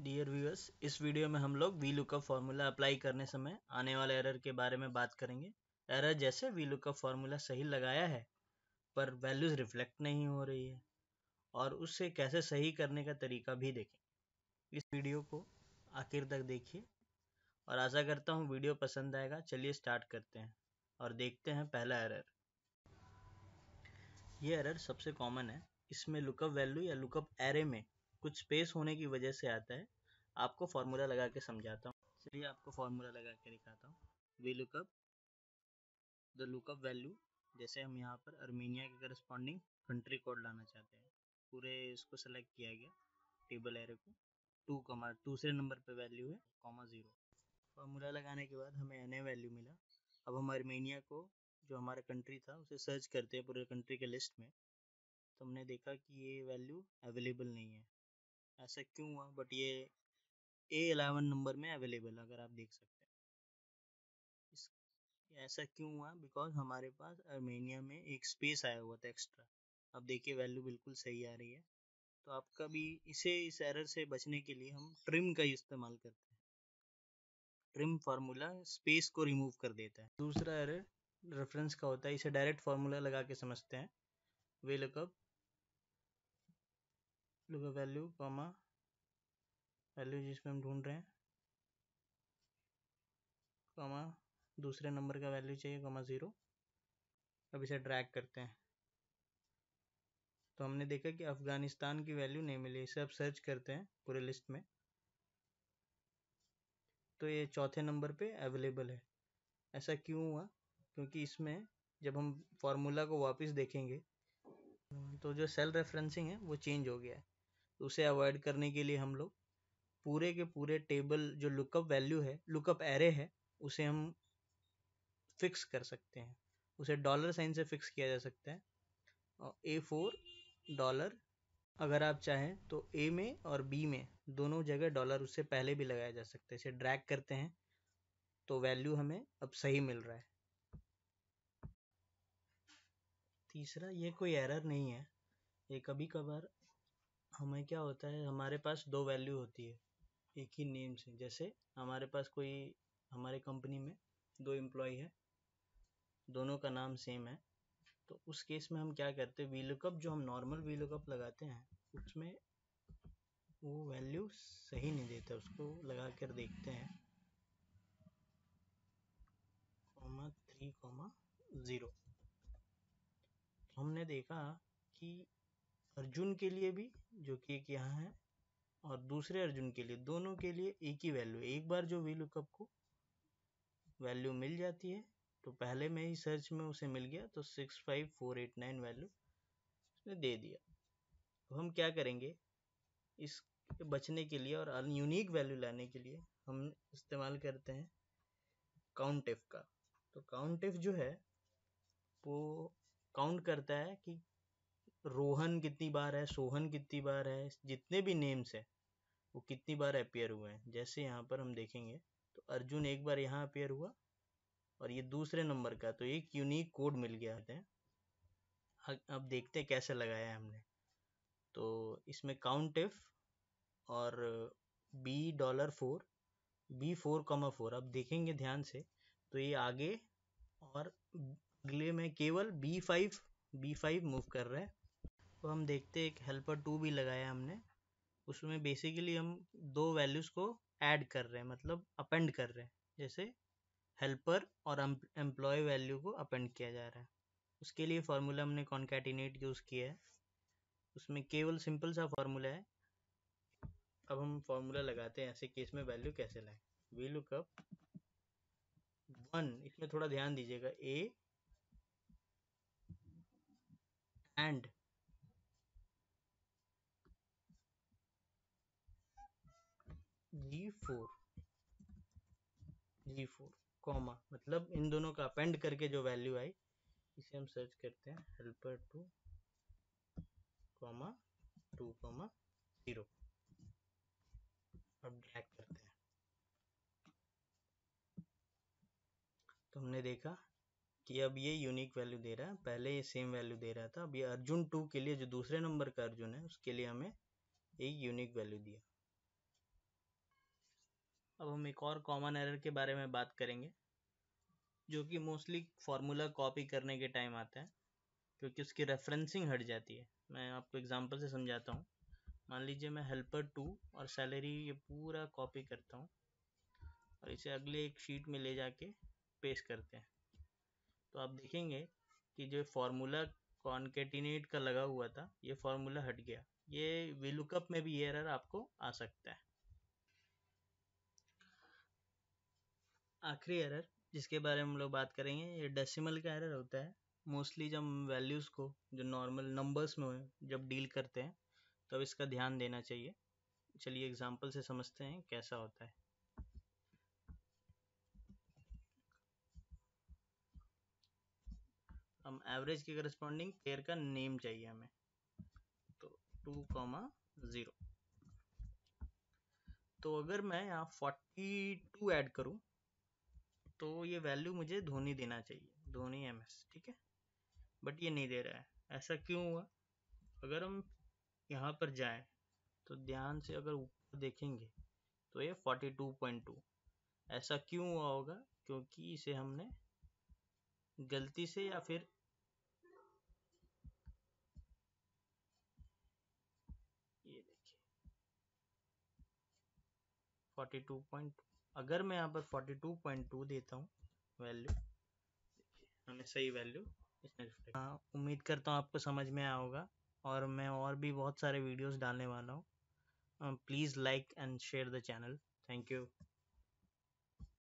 Dear viewers, इस video में हम लोग VLOOKUP फार्मूला अप्लाई करने समय आने वाले एरर के बारे में बात करेंगे। एरर जैसे VLOOKUP फार्मूला सही लगाया है पर वैल्यूज रिफ्लेक्ट नहीं हो रही है, और उससे कैसे सही करने का तरीका भी देखें। इस वीडियो को आखिर तक देखिए और आशा करता हूँ वीडियो पसंद आएगा। चलिए स्टार्ट करते हैं और देखते हैं पहला एरर। ये एरर सबसे कॉमन है। इसमें लुकअप वैल्यू या लुकअप एरे में कुछ स्पेस होने की वजह से आता है। आपको फार्मूला लगा के समझाता हूँ। चलिए आपको फार्मूला लगा के दिखाता हूँ। VLOOKUP द लुकअप वैल्यू, जैसे हम यहाँ पर अर्मीनिया के करस्पॉन्डिंग कंट्री कोड लाना चाहते हैं। पूरे इसको सेलेक्ट किया गया टेबल एरे को। 2, दूसरे नंबर पे वैल्यू है, 0। फार्मूला लगाने के बाद हमें NA वैल्यू मिला। अब हम अर्मेनिया को, जो हमारा कंट्री था, उसे सर्च करते हैं पूरे कंट्री के लिस्ट में। तो हमने देखा कि ये वैल्यू अवेलेबल नहीं है। ऐसा क्यों हुआ? बट ये A11 नंबर में अवेलेबल, अगर आप देख सकते हैं। ऐसा क्यों हुआ? बिकॉज हमारे पास अर्मेनिया में एक स्पेस आया हुआ था एक्स्ट्रा। अब देखिए वैल्यू बिल्कुल सही आ रही है। तो आपका भी इस एरर से बचने के लिए हम ट्रिम का इस्तेमाल करते हैं। ट्रिम फार्मूला स्पेस को रिमूव कर देता है। दूसरा एरर रेफरेंस का होता है। इसे डायरेक्ट फार्मूला लगा के समझते हैं। VLOOKUP वैल्यू कॉमा वैल्यू जिसमें हम ढूंढ रहे हैं, कॉमा दूसरे नंबर का वैल्यू चाहिए, 0। अब इसे ड्रैग करते हैं तो हमने देखा कि अफगानिस्तान की वैल्यू नहीं मिली। इसे अब सर्च करते हैं पूरे लिस्ट में, तो ये चौथे नंबर पे अवेलेबल है। ऐसा क्यों हुआ? क्योंकि इसमें जब हम फार्मूला को वापस देखेंगे तो जो सेल रेफरेंसिंग है वो चेंज हो गया है। तो उसे अवॉइड करने के लिए हम लोग पूरे के पूरे टेबल, जो लुकअप वैल्यू है, लुकअप एरे है, उसे हम फिक्स कर सकते हैं। उसे डॉलर साइन से फिक्स किया जा सकता है। और $A4, अगर आप चाहें तो A में और B में दोनों जगह डॉलर उससे पहले भी लगाया जा सकता है। इसे ड्रैग करते हैं तो वैल्यू हमें अब सही मिल रहा है। तीसरा, ये कोई एरर नहीं है। ये कभी कभार हमें क्या होता है, हमारे पास दो वैल्यू होती है एक ही नेम से। जैसे हमारे पास कोई, हमारे कंपनी में 2 एम्प्लॉय है, दोनों का नाम सेम है। तो उस केस में हम क्या करते हैं, VLOOKUP जो हम नॉर्मल VLOOKUP लगाते हैं उसमें वो वैल्यू सही नहीं देता। उसको लगा कर देखते हैं, 3, 0। हमने देखा कि अर्जुन के लिए भी, जो कि एक यहाँ है, और दूसरे अर्जुन के लिए, दोनों के लिए एक ही वैल्यू। एक बार जो VLOOKUP को वैल्यू मिल जाती है तो पहले में ही सर्च में उसे मिल गया, तो 65489 वैल्यू उसने दे दिया। तो हम क्या करेंगे, इस बचने के लिए और यूनिक वैल्यू लाने के लिए हम इस्तेमाल करते हैं काउंट इफ का। तो काउंट इफ जो है वो काउंट करता है कि रोहन कितनी बार है, सोहन कितनी बार है, जितने भी नेम्स है वो कितनी बार अपियर हुए हैं। जैसे यहाँ पर हम देखेंगे तो अर्जुन एक बार यहाँ अपियर हुआ और ये दूसरे नंबर का, तो एक यूनिक कोड मिल गया है। अब देखते हैं कैसे लगाया है हमने। तो इसमें काउंट इफ और B$4, B4,4, अब देखेंगे ध्यान से तो ये आगे और अगले में केवल B5 मूव कर रहा है। तो हम देखते हैं एक हेल्पर 2 भी लगाया हमने। उसमें बेसिकली हम दो वैल्यूज़ को ऐड कर रहे हैं, मतलब अपेंड कर रहे हैं। जैसे हेल्पर और एम्प्लॉय वैल्यू को अपेंड किया जा रहा है। उसके लिए फार्मूला हमने कॉन्कैटिनेट यूज़ किया है। उसमें केवल सिंपल सा फार्मूला है। अब हम फार्मूला लगाते हैं ऐसे केस में वैल्यू कैसे लाएं। VLOOKUP 1, इसमें थोड़ा ध्यान दीजिएगा, A एंड G4 कॉमा, मतलब इन दोनों का अपेंड करके जो वैल्यू आई, इसे हम सर्च करते हैं हेल्पर 2, 2,0। अब ड्रैग करते हैं तो हमने देखा कि अब ये यूनिक वैल्यू दे रहा है। पहले ये सेम वैल्यू दे रहा था। अब ये अर्जुन 2 के लिए, जो दूसरे नंबर का अर्जुन है, उसके लिए हमें एक यूनिक वैल्यू दिया। अब हम एक और कॉमन एरर के बारे में बात करेंगे, जो कि मोस्टली फार्मूला कॉपी करने के टाइम आता है, क्योंकि उसकी रेफरेंसिंग हट जाती है। मैं आपको एग्जांपल से समझाता हूँ। मान लीजिए मैं हेल्पर 2 और सैलरी ये पूरा कॉपी करता हूँ और इसे अगले एक शीट में ले जाके पेस्ट करते हैं, तो आप देखेंगे कि जो फार्मूला कॉन्केटिनेट का लगा हुआ था, ये फार्मूला हट गया। ये वीलुकअप में भी ये एरर आपको आ सकता है। आखिरी एरर जिसके बारे में हम लोग बात करेंगे, ये डेसिमल का एरर होता है। मोस्टली जब वैल्यूज़ को जो नॉर्मल नंबर्स में जब डील करते हैं तब इसका ध्यान देना चाहिए। चलिए एग्जांपल से समझते हैं कैसा होता है। हम एवरेज के करस्पॉन्डिंग पेयर का नेम चाहिए हमें, तो 2,0। तो अगर मैं यहाँ 42 ऐड करूँ तो ये वैल्यू मुझे धोनी देना चाहिए, धोनी MS, ठीक है। बट ये नहीं दे रहा है, ऐसा क्यों हुआ? अगर हम यहाँ पर जाएं तो ध्यान से अगर ऊपर देखेंगे तो ये 42.2। ऐसा क्यों हुआ होगा? क्योंकि इसे हमने गलती से, या फिर ये देखिए 42.2, अगर मैं यहाँ पर 42.2 देता हूँ वैल्यू, हमें सही वैल्यू इसमें रिफ्लेक्ट। हाँ, उम्मीद करता हूँ आपको समझ में आया होगा, और मैं और भी बहुत सारे वीडियोस डालने वाला हूँ। Please like and share the channel. Thank you.